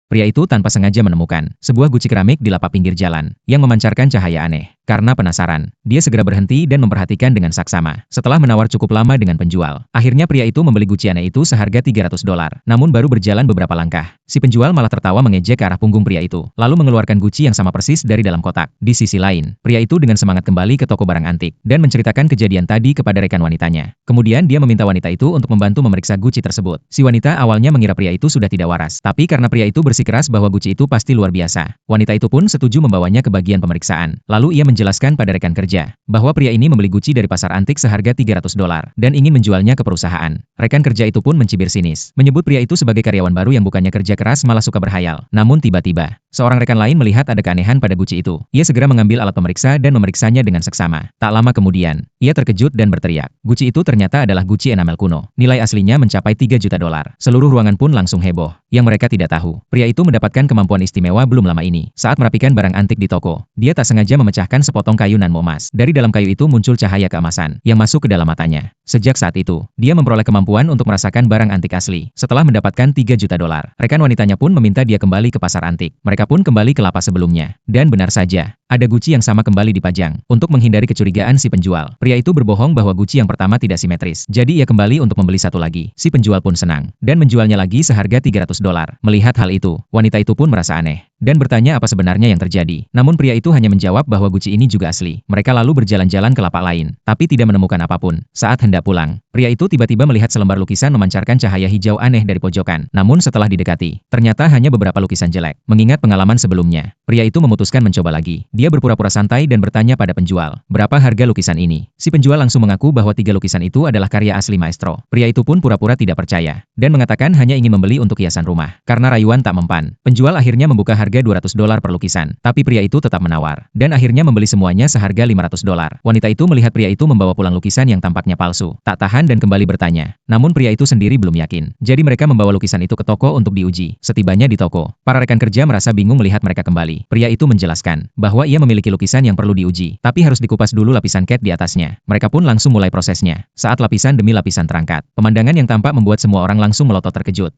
Pria itu tanpa sengaja menemukan sebuah guci keramik di lapak pinggir jalan yang memancarkan cahaya aneh. Karena penasaran, dia segera berhenti dan memperhatikan dengan saksama. Setelah menawar cukup lama dengan penjual, akhirnya pria itu membeli guci aneh itu seharga $300. Namun baru berjalan beberapa langkah, si penjual malah tertawa mengejek ke arah punggung pria itu, lalu mengeluarkan guci yang sama persis dari dalam kotak. Di sisi lain, pria itu dengan semangat kembali ke toko barang antik dan menceritakan kejadian tadi kepada rekan wanitanya. Kemudian dia meminta wanita itu untuk membantu memeriksa guci tersebut. Si wanita awalnya mengira pria itu sudah tidak waras, tapi karena pria itu bersikeras bahwa guci itu pasti luar biasa, wanita itu pun setuju membawanya ke bagian pemeriksaan. Lalu ia menjelaskan pada rekan kerja bahwa pria ini membeli guci dari pasar antik seharga $300 dan ingin menjualnya ke perusahaan. Rekan kerja itu pun mencibir sinis, menyebut pria itu sebagai karyawan baru yang bukannya kerja keras malah suka berhayal. Namun tiba-tiba, seorang rekan lain melihat ada keanehan pada guci itu. Ia segera mengambil alat pemeriksa dan memeriksanya dengan seksama. Tak lama kemudian, ia terkejut dan berteriak. Guci itu ternyata adalah guci enamel kuno. Nilai aslinya mencapai $3 juta. Seluruh ruangan pun langsung heboh. Yang mereka tidak tahu, pria itu mendapatkan kemampuan istimewa belum lama ini. Saat merapikan barang antik di toko, dia tak sengaja memecahkan sepotong kayu nan emas. Dari dalam kayu itu muncul cahaya keemasan yang masuk ke dalam matanya. Sejak saat itu, dia memperoleh kemampuan untuk merasakan barang antik asli. Setelah mendapatkan $3 juta, rekan wanitanya pun meminta dia kembali ke pasar antik. Mereka pun kembali ke lapak sebelumnya. Dan benar saja, ada guci yang sama kembali dipajang. Untuk menghindari kecurigaan si penjual, pria itu berbohong bahwa guci yang pertama tidak simetris. Jadi ia kembali untuk membeli satu lagi. Si penjual pun senang dan menjualnya lagi seharga $300. Melihat hal itu, wanita itu pun merasa aneh dan bertanya apa sebenarnya yang terjadi. Namun pria itu hanya menjawab bahwa guci ini juga asli. Mereka lalu berjalan-jalan ke lapak lain, tapi tidak menemukan apapun. Saat hendak pulang, pria itu tiba-tiba melihat selembar lukisan memancarkan cahaya hijau aneh dari pojokan. Namun setelah didekati, ternyata hanya beberapa lukisan jelek. Mengingat pengalaman sebelumnya, pria itu memutuskan mencoba lagi. Dia berpura-pura santai dan bertanya pada penjual, berapa harga lukisan ini? Si penjual langsung mengaku bahwa 3 lukisan itu adalah karya asli maestro. Pria itu pun pura-pura tidak percaya dan mengatakan hanya ingin membeli untuk hiasan rumah. Karena rayuan tak mempan, penjual akhirnya membuka harga $200 per lukisan. Tapi pria itu tetap menawar dan akhirnya membeli semuanya seharga $500. Wanita itu melihat pria itu membawa pulang lukisan yang tampaknya palsu, tak tahan dan kembali bertanya. Namun pria itu sendiri belum yakin. Jadi mereka membawa lukisan itu ke toko untuk diuji. Setibanya di toko, para rekan kerja merasa bingung melihat mereka kembali. Pria itu menjelaskan bahwa ia memiliki lukisan yang perlu diuji, tapi harus dikupas dulu lapisan cat di atasnya. Mereka pun langsung mulai prosesnya. Saat lapisan demi lapisan terangkat, pemandangan yang tampak membuat semua orang langsung melotot terkejut.